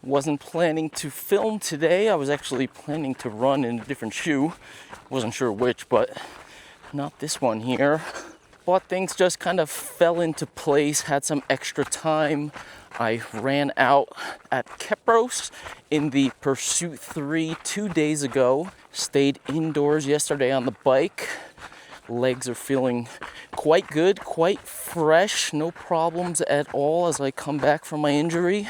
Wasn't planning to film today. I was actually planning to run in a different shoe. Wasn't sure which, but not this one here. But things just kind of fell into place, had some extra time. I ran out at Kepros in the Pursuit 3 2 days ago. Stayed indoors yesterday on the bike. Legs are feeling quite good, quite fresh, no problems at all as I come back from my injury.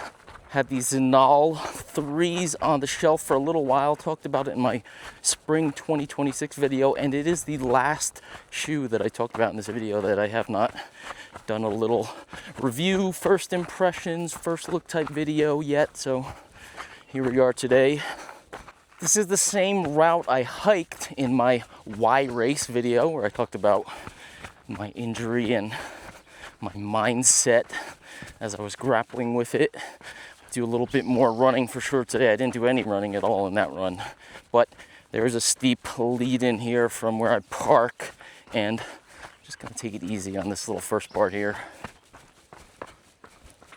Had these Zinal 3s on the shelf for a little while, talked about it in my spring 2026 video, and it is the last shoe that I talked about in this video that I have not done a little review, first impressions, first look type video yet, so here we are today. This is the same route I hiked in my Y race video where I talked about my injury and my mindset as I was grappling with it. Do a little bit more running for sure today. I didn't do any running at all in that run, but there is a steep lead in here from where I park, and I'm just gonna take it easy on this little first part here.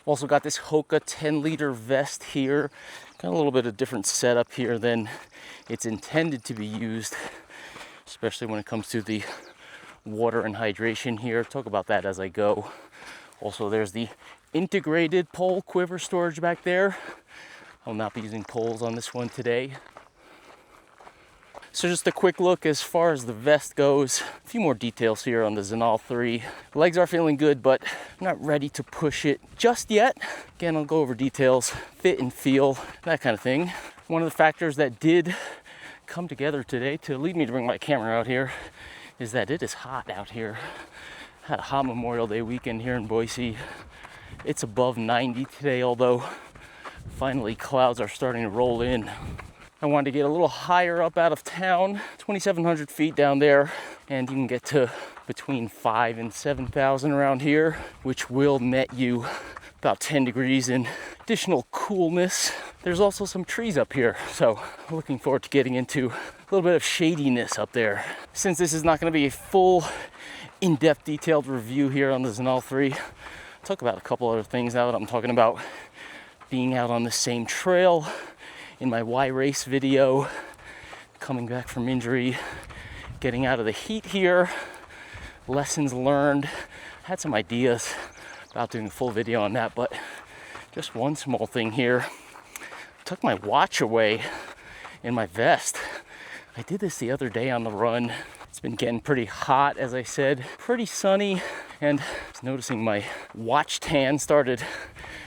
Also got this HOKA 10-liter vest here. Got a little bit of different setup here than it's intended to be used, especially when it comes to the water and hydration here. Talk about that as I go. Also, there's the integrated pole quiver storage back there. I'll not be using poles on this one today. So just a quick look as far as the vest goes. A few more details here on the Zinal 3. Legs are feeling good, but I'm not ready to push it just yet. Again, I'll go over details, fit and feel, that kind of thing. One of the factors that did come together today to lead me to bring my camera out here is that it is hot out here. Had a hot Memorial Day weekend here in Boise. It's above 90 today, although finally clouds are starting to roll in. I wanted to get a little higher up out of town, 2,700 feet down there, and you can get to between 5,000 and 7,000 around here, which will net you about 10 degrees in additional coolness. There's also some trees up here, so I'm looking forward to getting into a little bit of shadiness up there. Since this is not going to be a full, in-depth, detailed review here on the Zinal 3, I'll talk about a couple other things now that I'm talking about being out on the same trail. In my Y race video, coming back from injury, getting out of the heat here, lessons learned. Had some ideas about doing a full video on that, but just one small thing here. Took my watch away in my vest. I did this the other day on the run. It's been getting pretty hot, as I said, pretty sunny, and I was noticing my watch tan started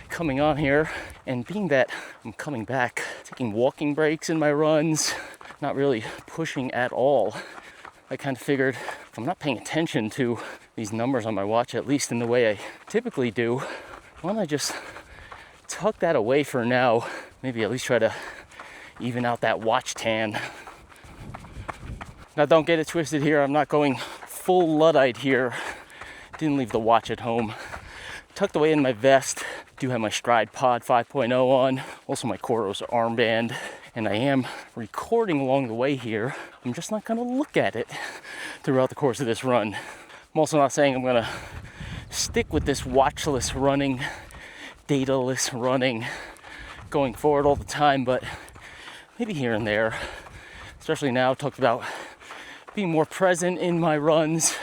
coming on here. And being that I'm coming back, taking walking breaks in my runs, not really pushing at all, I kind of figured if I'm not paying attention to these numbers on my watch, at least in the way I typically do, why don't I just tuck that away for now? Maybe at least try to even out that watch tan. Now don't get it twisted here, I'm not going full Luddite here. Didn't leave the watch at home. Tucked away in my vest. Do have my Stride Pod 5.0 on, also my Coros armband, and I am recording along the way here. I'm just not gonna look at it throughout the course of this run. I'm also not saying I'm gonna stick with this watchless running, dataless running going forward all the time, but maybe here and there, especially now, talked about being more present in my runs,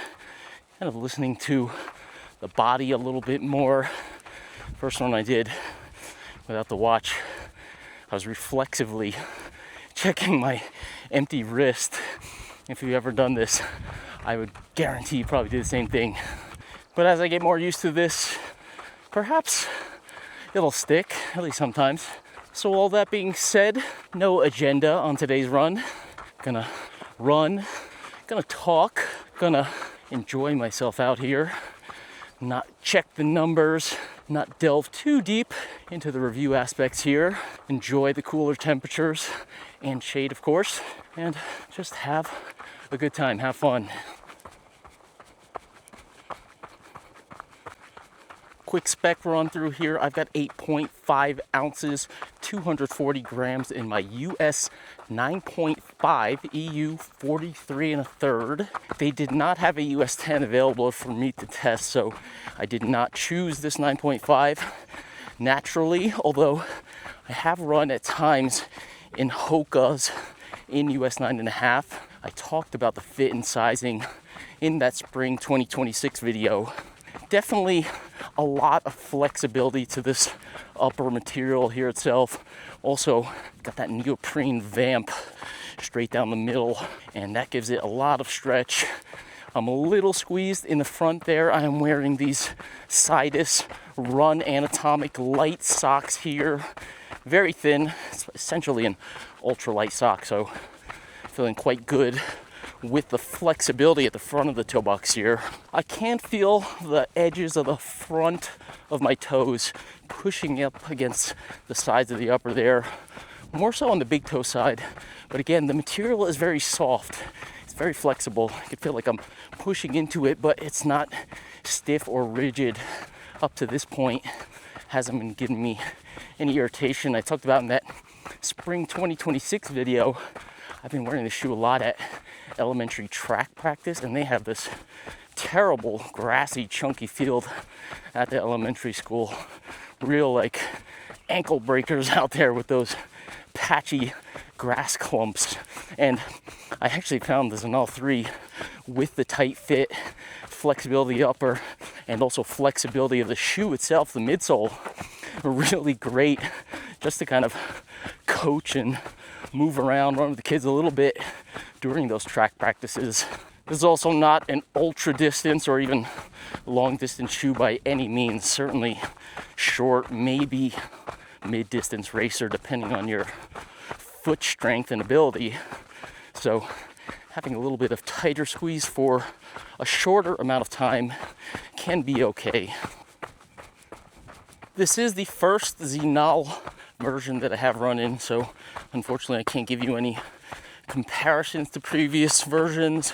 kind of listening to the body a little bit more. First one I did without the watch, I was reflexively checking my empty wrist. If you've ever done this, I would guarantee you probably did the same thing. But as I get more used to this, perhaps it'll stick, at least sometimes. So all that being said, no agenda on today's run. Gonna run, gonna talk, gonna enjoy myself out here, not check the numbers, not delve too deep into the review aspects here, enjoy the cooler temperatures and shade, of course, and just have a good time, have fun. Quick spec run through here. I've got 8.5 ounces, 240 grams in my US 9.5, EU 43 1/3. They did not have a US 10 available for me to test, so I did not choose this 9.5 naturally, although I I have run at times in HOKAs in US 9.5. I talked about the fit and sizing in that spring 2026 video. Definitely a lot of flexibility to this upper material here itself. Also got that neoprene vamp straight down the middle, and that gives it a lot of stretch. I'm a little squeezed in the front there. I am wearing these Sidus Run Anatomic light socks here. Very thin, it's essentially an ultralight sock, so feeling quite good with the flexibility at the front of the toe box here. I can feel the edges of the front of my toes pushing up against the sides of the upper there, more so on the big toe side. But again, the material is very soft. It's very flexible. I can feel like I'm pushing into it, but it's not stiff or rigid. Up to this point, hasn't been giving me any irritation. I talked about in that spring 2026 video, I've been wearing this shoe a lot at elementary track practice, and they have this terrible grassy chunky field at the elementary school. Real like ankle breakers out there with those patchy grass clumps. And I actually found the Zinal 3 with the tight fit, flexibility upper, and also flexibility of the shoe itself, the midsole, really great just to kind of coach and move around, run with the kids a little bit during those track practices. This is also not an ultra distance or even long distance shoe by any means. Certainly short, maybe mid distance racer, depending on your foot strength and ability. So having a little bit of tighter squeeze for a shorter amount of time can be okay. This is the first Zinal version that I have run in, so unfortunately I can't give you any comparisons to previous versions.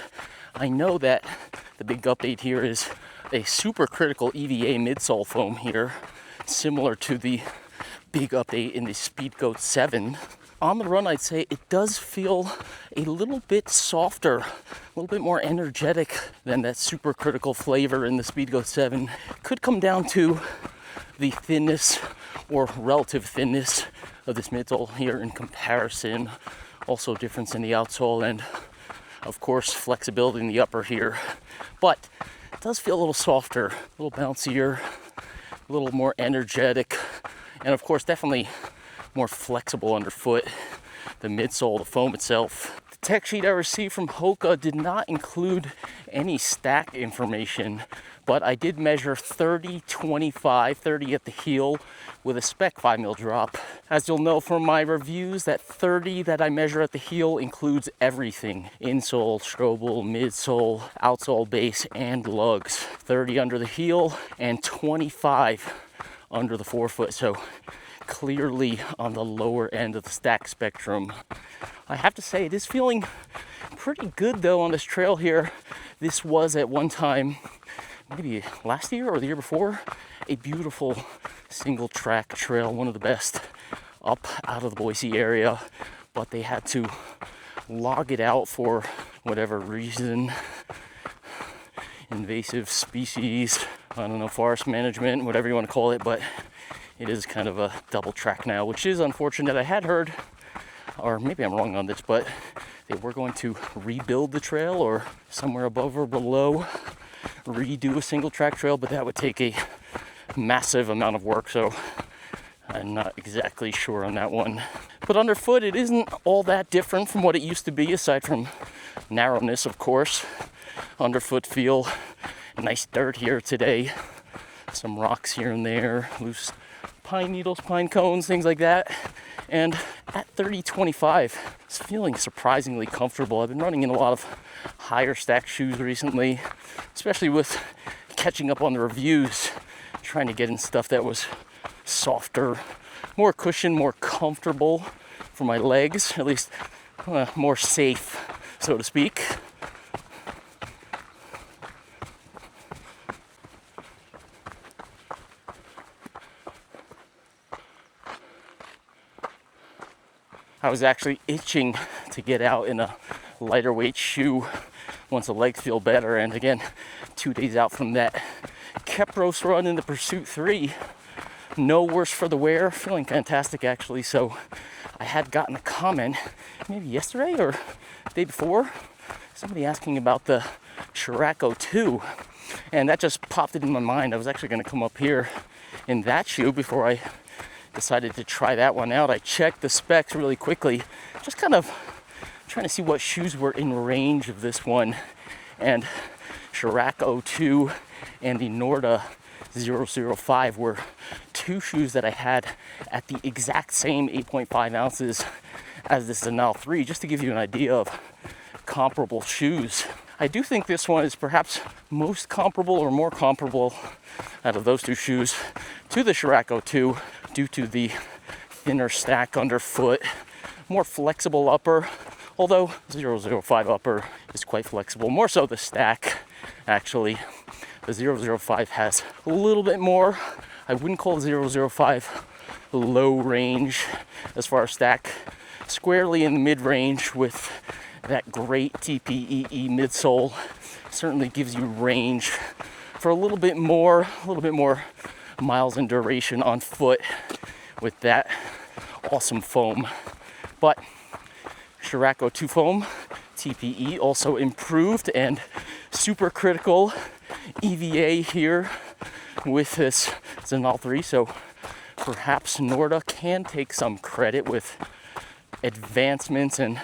I know that the big update here is a supercritical EVA midsole foam here, similar to the big update in the Speedgoat 7. On the run, I'd say it does feel a little bit softer, a little bit more energetic than that supercritical flavor in the Speedgoat 7. Could come down to the thinness or relative thinness of this midsole here in comparison. Also difference in the outsole and of course flexibility in the upper here. But it does feel a little softer, a little bouncier, a little more energetic, and of course definitely more flexible underfoot. The midsole, the foam itself. The tech sheet I received from HOKA did not include any stack information, but I did measure 30, 25, 30 at the heel with a spec 5mm drop. As you'll know from my reviews, that 30 that I measure at the heel includes everything. Insole, strobel, midsole, outsole base, and lugs. 30 under the heel and 25 under the forefoot. So clearly on the lower end of the stack spectrum. I have to say it is feeling pretty good though on this trail here. This was at one time, maybe last year or the year before, a beautiful single track trail, one of the best up out of the Boise area, but they had to log it out for whatever reason. Invasive species, I don't know, forest management, whatever you want to call it, but it is kind of a double track now, which is unfortunate. I had heard, or maybe I'm wrong on this, but they were going to rebuild the trail or somewhere above or below redo a single track trail, but that would take a massive amount of work, so I'm not exactly sure on that one. But underfoot, it isn't all that different from what it used to be, aside from narrowness, of course. Underfoot feel, nice dirt here today, some rocks here and there, loose pine needles, pine cones, things like that. And at 30-25, it's feeling surprisingly comfortable. I've been running in a lot of higher stack shoes recently, especially with catching up on the reviews, trying to get in stuff that was softer, more cushion, more comfortable for my legs, at least more safe, so to speak. I was actually itching to get out in a lighter weight shoe once the legs feel better. And again, 2 days out from that Kepros run in the Pursuit 3, no worse for the wear, feeling fantastic actually. So I had gotten a comment maybe yesterday or the day before, somebody asking about the Scirocco 2, and that just popped into my mind. I was actually going to come up here in that shoe before I decided to try that one out. I checked the specs really quickly, just kind of trying to see what shoes were in range of this one, and Scirocco 2 and the Norda 005 were two shoes that I had at the exact same 8.5 ounces as this Zinal 3, just to give you an idea of comparable shoes. I do think this one is perhaps most comparable or more comparable out of those two shoes to the Scirocco 2 due to the thinner stack underfoot, more flexible upper, although 005 upper is quite flexible, more so the stack actually. The 005 has a little bit more. I wouldn't call 005 low range as far as stack, squarely in the mid-range with that great TPEE midsole. Certainly gives you range for a little bit more miles in duration on foot with that awesome foam. But Scirocco 2 foam, TPE, also improved, and supercritical EVA here with this Zinal 3. So perhaps Norda can take some credit with advancements and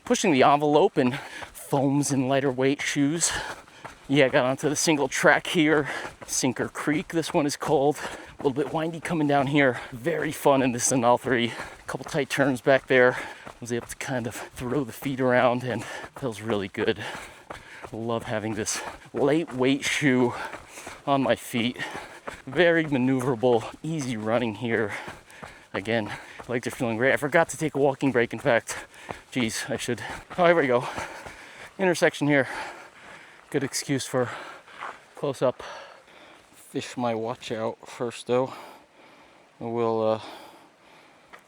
pushing the envelope and foams and lighter weight shoes. Yeah, got onto the single track here, Sinker Creek, this one is called. A little bit windy coming down here. Very fun in this Zinal 3. A couple tight turns back there. I was able to kind of throw the feet around and feels really good. Love having this lightweight shoe on my feet. Very maneuverable, easy running here. Again, legs are feeling great. I forgot to take a walking break, in fact. Geez, I should. Oh, here we go. Intersection here. Good excuse for close up. Fish my watch out first though. We'll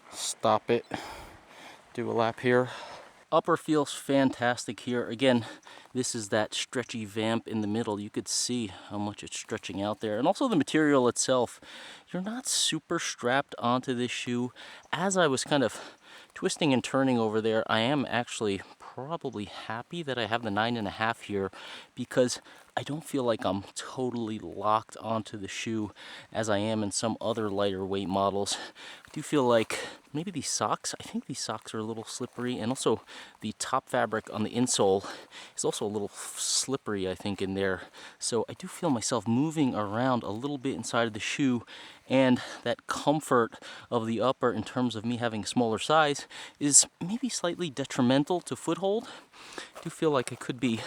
stop it, do a lap here. Upper feels fantastic here. Again, this is that stretchy vamp in the middle. You could see how much it's stretching out there. And also the material itself. You're not super strapped onto this shoe. As I was kind of twisting and turning over there, I am actually probably happy that I have the 9.5 here, because I don't feel like I'm totally locked onto the shoe as I am in some other lighter weight models. I do feel like maybe these socks, I think these socks are a little slippery, and also the top fabric on the insole is also a little slippery, I think, in there. So I do feel myself moving around a little bit inside of the shoe, and that comfort of the upper in terms of me having a smaller size is maybe slightly detrimental to foothold. I do feel like I could be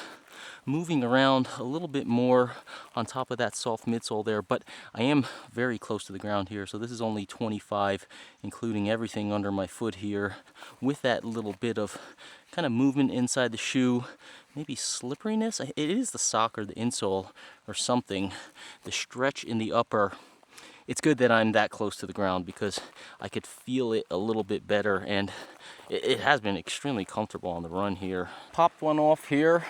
moving around a little bit more on top of that soft midsole there, but I am very close to the ground here. So this is only 25, including everything under my foot here, with that little bit of kind of movement inside the shoe, maybe slipperiness. It is the sock or the insole or something. The stretch in the upper. It's good that I'm that close to the ground because I could feel it a little bit better, and it has been extremely comfortable on the run here. Popped one off here.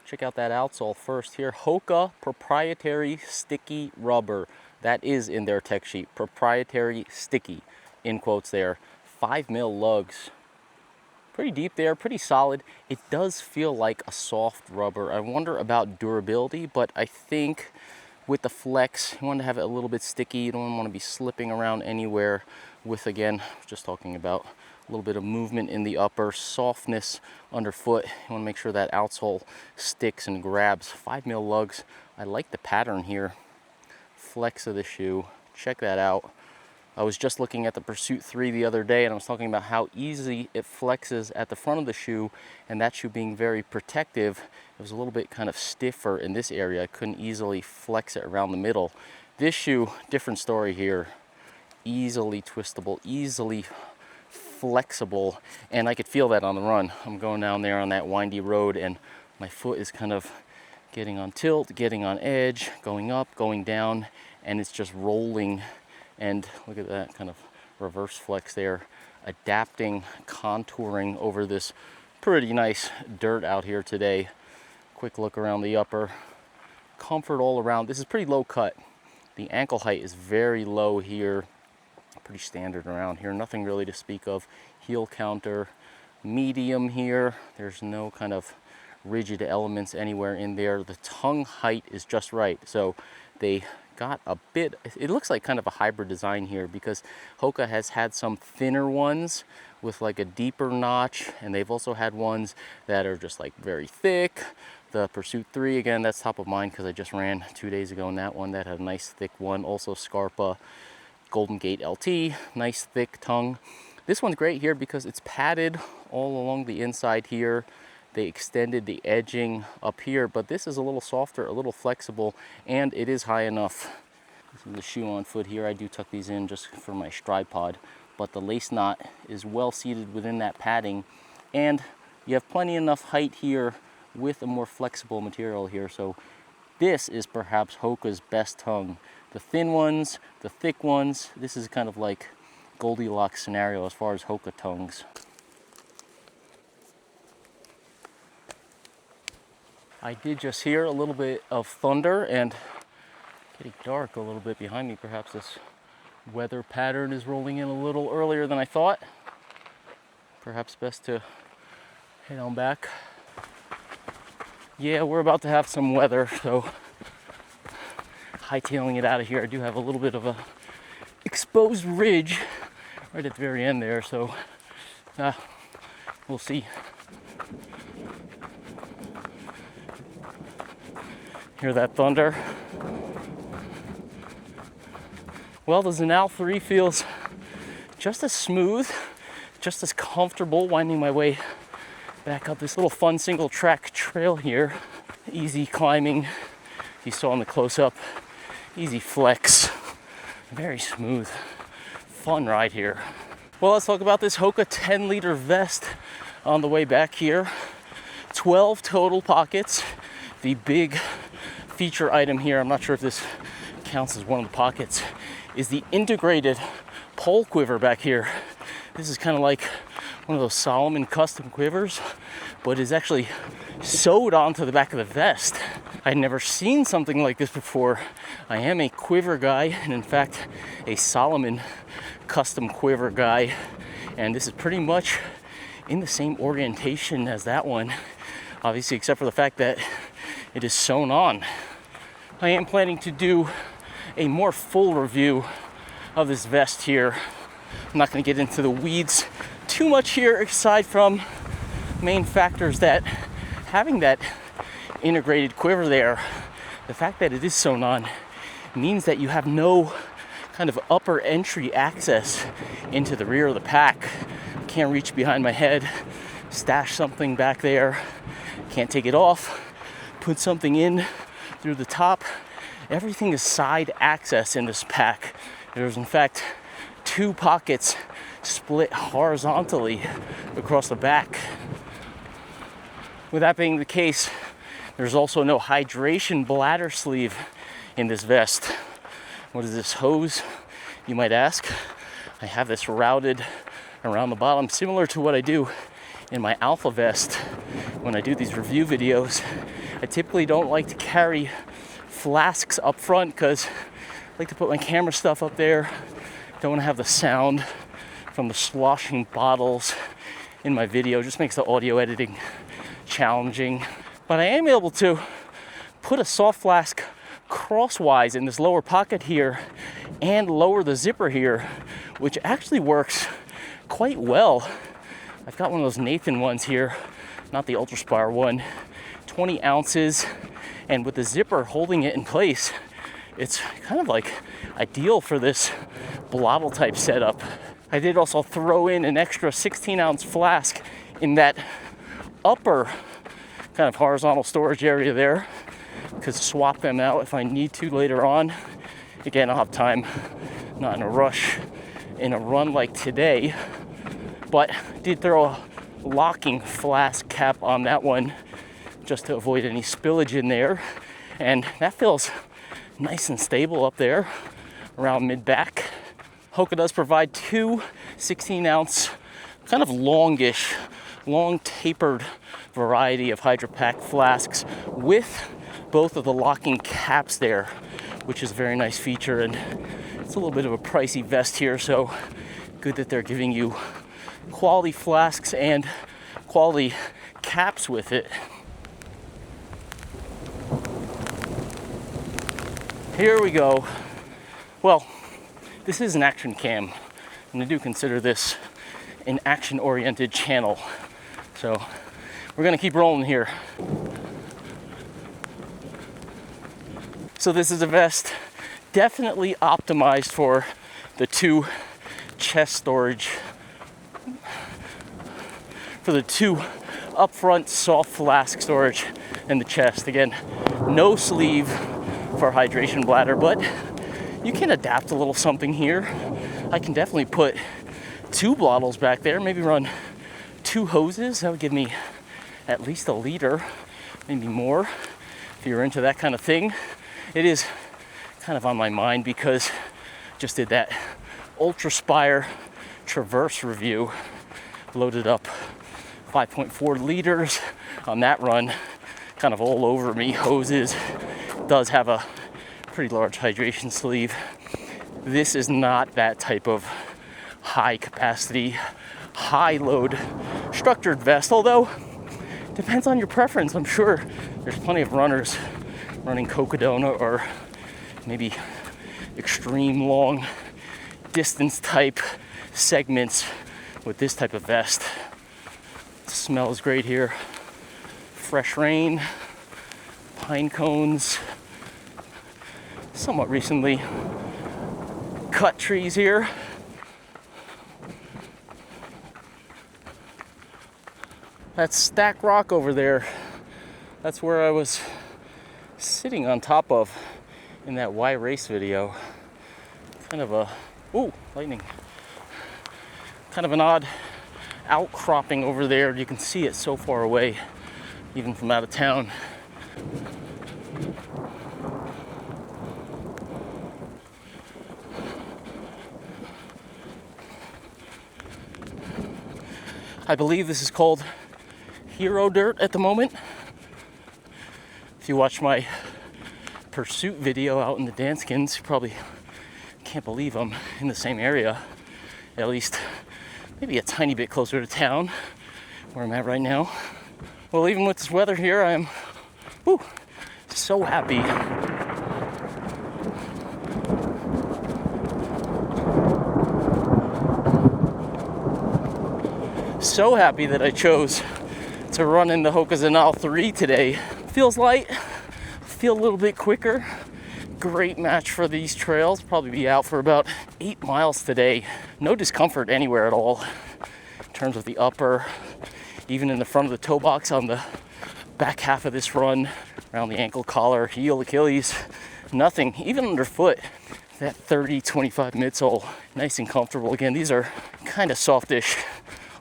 Check out that outsole first here. HOKA proprietary sticky rubber. That is in their tech sheet. Proprietary sticky, in quotes there. 5mm lugs. Pretty deep there, pretty solid. It does feel like a soft rubber. I wonder about durability, but I think with the flex, you want to have it a little bit sticky. You don't want to be slipping around anywhere with, again, just talking about a little bit of movement in the upper, softness underfoot. You want to make sure that outsole sticks and grabs. 5mm lugs. I like the pattern here. Flex of the shoe. Check that out. I was just looking at the Pursuit 3 the other day, and I was talking about how easy it flexes at the front of the shoe, and that shoe being very protective. It was a little bit kind of stiffer in this area. I couldn't easily flex it around the middle. This shoe, different story here. Easily twistable, easily flexible, and I could feel that on the run. I'm going down there on that windy road, and my foot is kind of getting on tilt, getting on edge, going up, going down, and it's just rolling. And look at that kind of reverse flex there, adapting, contouring over this pretty nice dirt out here today. Quick look around the upper. Comfort all around. This is pretty low cut. The ankle height is very low here, pretty standard around here, nothing really to speak of. Heel counter, medium here. There's no kind of rigid elements anywhere in there. The tongue height is just right. So they got a bit, it looks like kind of a hybrid design here, because HOKA has had some thinner ones with like a deeper notch, and they've also had ones that are just like very thick. The Pursuit 3, again, that's top of mind because I just ran 2 days ago in that one. That had a nice thick one. Also Scarpa Golden Gate LT, nice thick tongue. This one's great here because it's padded all along the inside here. They extended the edging up here, but this is a little softer, a little flexible, and it is high enough. This is the shoe on foot here. I do tuck these in just for my stride pod, but the lace knot is well seated within that padding, and you have plenty enough height here with a more flexible material here. So this is perhaps HOKA's best tongue. The thin ones, the thick ones, this is kind of like Goldilocks scenario as far as HOKA tongues. I did just hear a little bit of thunder and getting dark a little bit behind me. Perhaps this weather pattern is rolling in a little earlier than I thought. Perhaps best to head on back. Yeah, we're about to have some weather, so hightailing it out of here. I do have a little bit of a exposed ridge right at the very end there, so we'll see. Hear that thunder? Well, the Zinal 3 feels just as smooth, just as comfortable winding my way back up this little fun single track trail here. Easy climbing, you saw in the close-up, easy flex, very smooth, fun ride here. Well, let's talk about this HOKA 10-liter vest on the way back here. 12 total pockets. The big feature item here, I'm not sure if this counts as one of the pockets, is the integrated pole quiver back here. This is kind of like one of those Solomon custom quivers, but is actually sewed onto the back of the vest. I'd never seen something like this before. I am a quiver guy, and in fact, a Solomon custom quiver guy, and this is pretty much in the same orientation as that one, obviously, except for the fact that it is sewn on. I am planning to do a more full review of this vest here. I'm not going to get into the weeds too much here, aside from main factors that having that integrated quiver there, the fact that it is sewn on, means that you have no kind of upper entry access into the rear of the pack. Can't reach behind my head, stash something back there, can't take it off, put something in through the top. Everything is side access in this pack. There's in fact 2 pockets split horizontally across the back. With that being the case, there's also no hydration bladder sleeve in this vest. What is this hose, you might ask? I have this routed around the bottom, similar to what I do in my Alpha vest when I do these review videos. I typically don't like to carry flasks up front because I like to put my camera stuff up there. Don't want to have the sound from the sloshing bottles in my video. It just makes the audio editing challenging. But I am able to put a soft flask crosswise in this lower pocket here and lower the zipper here, which actually works quite well. I've got one of those Nathan ones here, not the Ultraspire one, 20 ounces, and with the zipper holding it in place, it's kind of like ideal for this blottle type setup. I did also throw in an extra 16-ounce flask in that upper kind of horizontal storage area there. Could swap them out if I need to later on. Again, I'll have time, not in a rush in a run like today, but did throw a locking flask cap on that one just to avoid any spillage in there. And that feels nice and stable up there around mid-back. HOKA does provide 2 16-ounce, kind of longish, long tapered variety of Hydro Pack flasks with both of the locking caps there, which is a very nice feature. And it's a little bit of a pricey vest here, so good that they're giving you quality flasks and quality caps with it. Here we go. Well, this is an action cam, and I do consider this an action-oriented channel. So we're gonna keep rolling here. So this is a vest definitely optimized for the 2 chest storage, for the 2 up front soft flask storage in the chest. Again, no sleeve for hydration bladder, but you can adapt a little something here. I can definitely put 2 bottles back there, maybe run 2 hoses. That would give me at least a liter, maybe more, if you're into that kind of thing. It is kind of on my mind because I just did that Ultraspire Traverse review, loaded up 5.4 liters on that run, kind of all over me, hoses. Does have a pretty large hydration sleeve. This is not that type of high capacity, high load structured vest, although depends on your preference. I'm sure there's plenty of runners running Cocodona or maybe extreme long distance type segments with this type of vest. It smells great here. Fresh rain, pine cones, somewhat recently cut trees here. That's Stack Rock over there. That's where I was sitting on top of in that Y Race video. Kind of a, ooh, lightning. Kind of an odd outcropping over there. You can see it so far away, even from out of town. I believe this is called Hero Dirt at the moment. If you watch my pursuit video out in the Danskins, you probably can't believe I'm in the same area, at least maybe a tiny bit closer to town where I'm at right now. Well, even with this weather here, I am so happy. So happy that I chose to run in the HOKA Zinal 3 today. Feels light, feel a little bit quicker. Great match for these trails. Probably be out for about 8 miles today. No discomfort anywhere at all in terms of the upper, even in the front of the toe box on the back half of this run, around the ankle, collar, heel, Achilles, nothing, even underfoot. That 30-25 midsole, nice and comfortable. Again, these are kind of softish,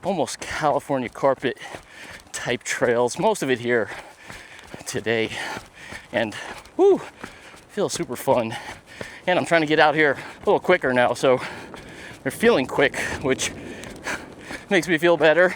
almost California carpet type trails. Most of it here today, and feels super fun. And I'm trying to get out here a little quicker now, so they're feeling quick, which makes me feel better.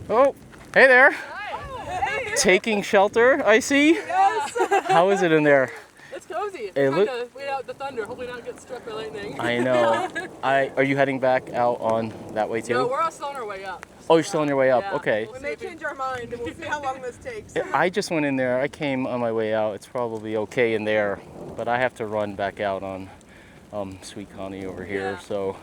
Oh, hey there. Hi. Hey. Taking shelter, I see. Yes. How is it in there? It's cozy. Hey, We're trying to wait out the thunder. Hopefully not get struck by lightning. I know. Are you heading back out on that way too? No, we're all still on our way up. Oh, you're still on your way up. Yeah. Okay. We may change our mind, and we'll see how long this takes. I just went in there. I came on my way out. It's probably okay in there, but I have to run back out on Sweet Connie over here. Yeah. So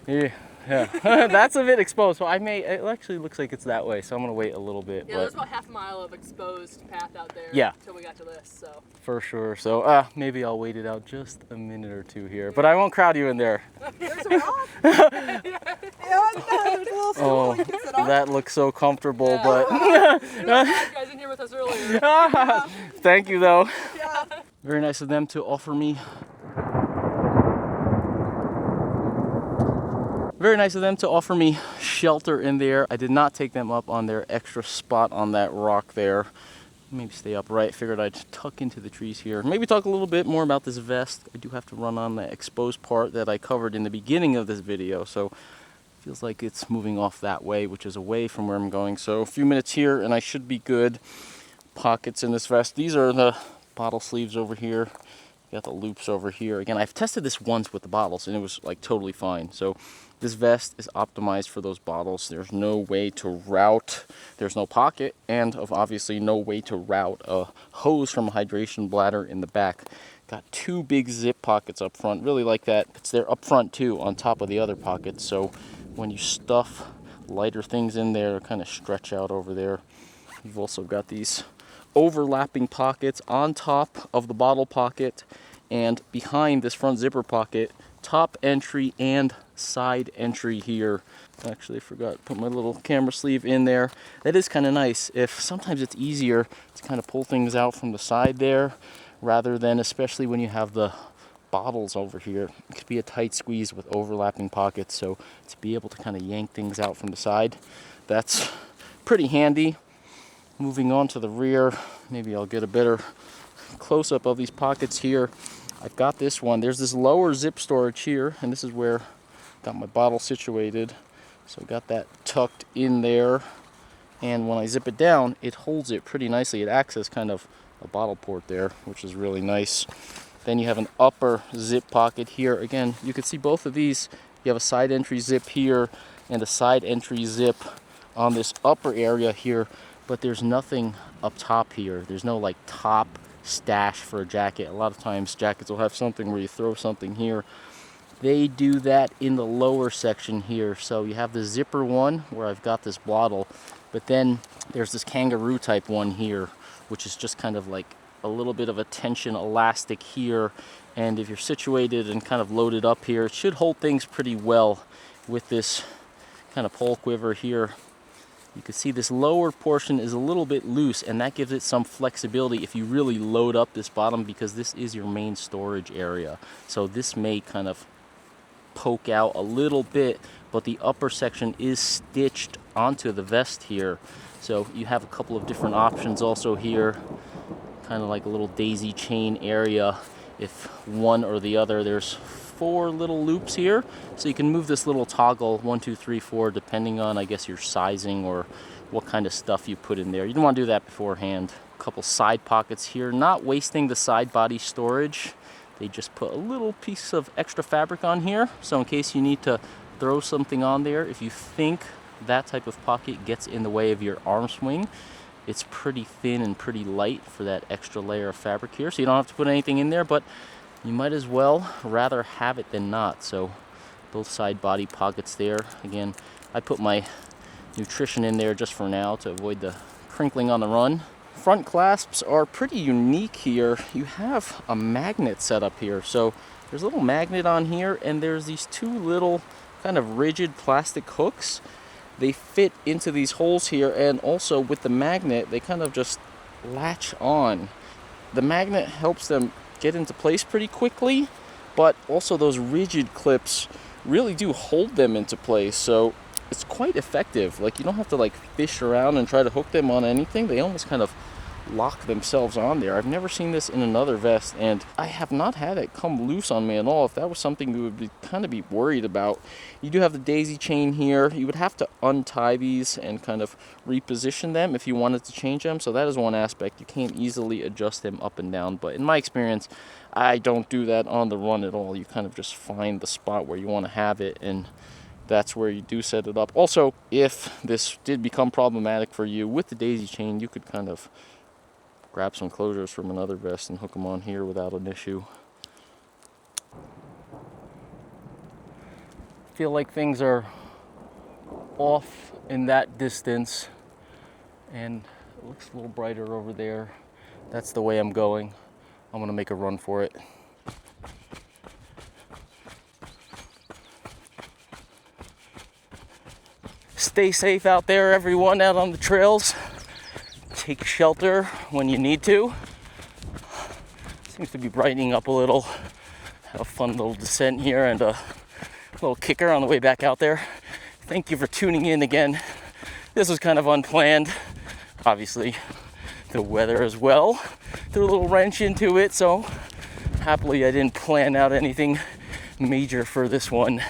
yeah. That's a bit exposed. So it actually looks like it's that way. So I'm gonna wait a little bit. Yeah, but there's about half a mile of exposed path out there. Yeah. Until we got to this. So. for sure. So maybe I'll wait it out just a minute or two here, but I won't crowd you in there. There's a rock. Yeah, there's a little stool. Oh, You can sit on. that looks so comfortable, Yeah. but You guys in here with us earlier. thank you though. Yeah. Very nice of them to offer me. Very nice of them to offer me shelter in there. I did not take them up on their extra spot on that rock there. Maybe stay upright. Figured I'd tuck into the trees here. Maybe talk a little bit more about this vest. I do have to run on the exposed part that I covered in the beginning of this video. So if Feels like it's moving off that way, which is away from where I'm going. So a few minutes here and I should be good. Pockets in this vest. These are the bottle sleeves over here. Got the loops over here. Again, I've tested this once with the bottles and it was like totally fine. So this vest is optimized for those bottles. There's no way to route, there's no pocket, and obviously no way to route a hose from a hydration bladder in the back. Got two big zip pockets up front, really like that. It's there up front too, on top of the other pockets. So when you stuff lighter things in there, kind of stretch out over there. You've also got these overlapping pockets on top of the bottle pocket and behind this front zipper pocket, top entry and side entry here. Actually, I forgot to put my little camera sleeve in there. That is kind of nice. If sometimes it's easier to kind of pull things out from the side there rather than, especially when you have the bottles over here, it could be a tight squeeze with overlapping pockets. So to be able to kind of yank things out from the side, that's pretty handy. Moving on to the rear, maybe I'll get a better close-up of these pockets here. I've got this one. There's this lower zip storage here, and this is where I got my bottle situated. So I got that tucked in there, and when I zip it down, it holds it pretty nicely. It acts as kind of a bottle port there, which is really nice. Then you have an upper zip pocket here. Again, you can see both of these. You have a side entry zip here and a side entry zip on this upper area here. But there's nothing up top here. There's no like top stash for a jacket. A lot of times jackets will have something where you throw something here. They do that in the lower section here. So you have the zipper one where I've got this bottle, but then there's this kangaroo type one here, which is just kind of like a little bit of a tension elastic here. And if you're situated and kind of loaded up here, it should hold things pretty well with this kind of pole quiver here. You can see this lower portion is a little bit loose, and that gives it some flexibility if you really load up this bottom, because this is your main storage area. So this may kind of poke out a little bit, but the upper section is stitched onto the vest here. So you have a couple of different options also here, kind of like a little daisy chain area. If one or the other, there's 4 little loops here, so you can move this little toggle 1, 2, 3, 4 depending on, I guess, your sizing or what kind of stuff you put in there. You don't want to do that beforehand. A couple side pockets here, not wasting the side body storage. They just put a little piece of extra fabric on here, so in case you need to throw something on there, if you think that type of pocket gets in the way of your arm swing, it's pretty thin and pretty light for that extra layer of fabric here, so you don't have to put anything in there, but you might as well rather have it than not. So both side body pockets there. Again, I put my nutrition in there just for now to avoid the crinkling on the run. Front clasps are pretty unique here. You have a magnet set up here. So there's a little magnet on here, and there's these 2 little kind of rigid plastic hooks. They fit into these holes here, and also with the magnet, they kind of just latch on. The magnet helps them get into place pretty quickly, but also those rigid clips really do hold them into place, so it's quite effective. Like, you don't have to like fish around and try to hook them on anything. They almost kind of lock themselves on there. I've never seen this in another vest, and I have not had it come loose on me at all. If that was something you would kind of be worried about. You do have the daisy chain here. You would have to untie these and kind of reposition them if you wanted to change them, so that is one aspect. You can't easily adjust them up and down, but in my experience, I don't do that on the run at all. You kind of just find the spot where you want to have it, and that's where you do set it up. Also, if this did become problematic for you with the daisy chain, you could kind of grab some closures from another vest and hook them on here without an issue. Feel like things are off in that distance, and it looks a little brighter over there. That's the way I'm going. I'm gonna make a run for it. Stay safe out there, everyone, out on the trails. Take shelter when you need to. Seems to be brightening up a little. Have a fun little descent here and a little kicker on the way back out there. Thank you for tuning in again. This was kind of unplanned. Obviously, the weather as well threw a little wrench into it, so happily I didn't plan out anything major for this one.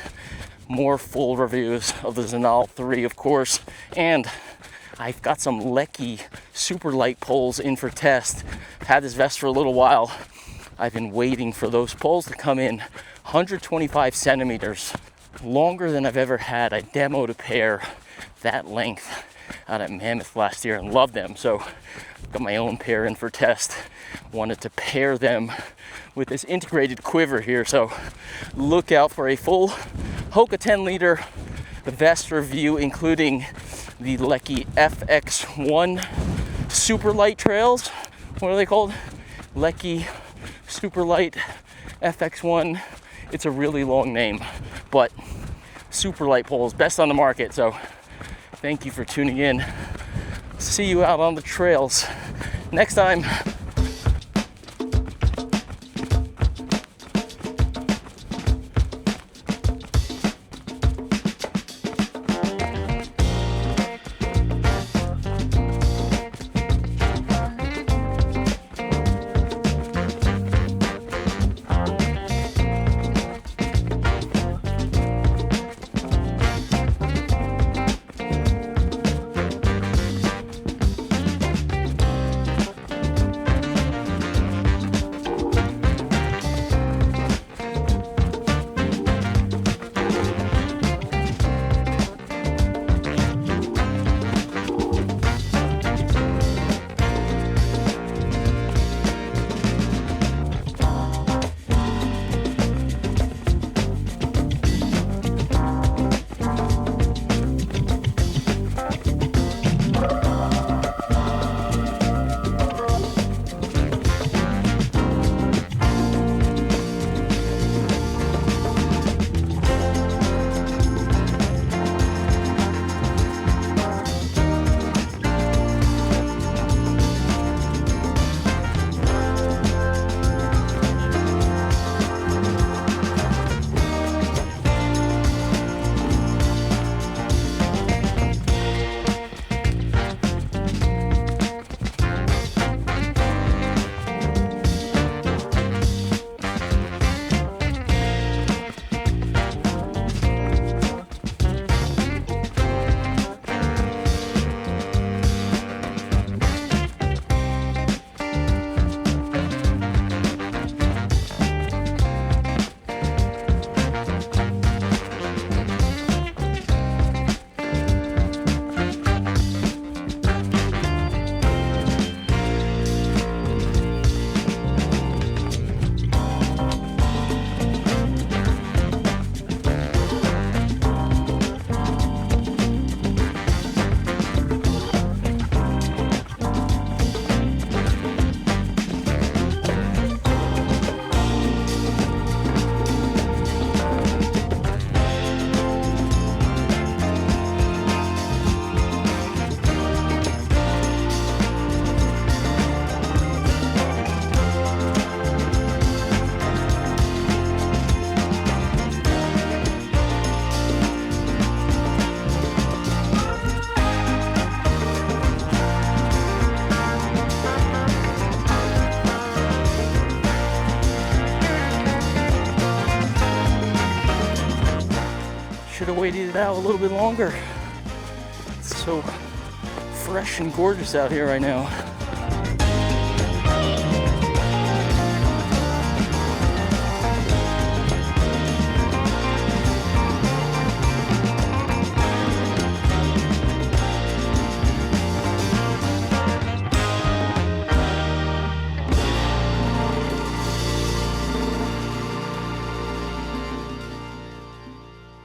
more full reviews of the Zinal 3, of course, and I've got some Lecky super light poles in for test. I've had this vest for a little while. I've been waiting for those poles to come in. 125 centimeters, longer than I've ever had. I demoed a pair that length out at Mammoth last year and loved them, so I've got my own pair in for test. Wanted to pair them with this integrated quiver here, so look out for a full HOKA 10 liter vest review, including the Lecky FX1 super light trails. What are they called? Lecky super light FX1. It's a really long name, but super light poles, best on the market. So thank you for tuning in. See you out on the trails next time. Should have waited it out a little bit longer. It's so fresh and gorgeous out here right now.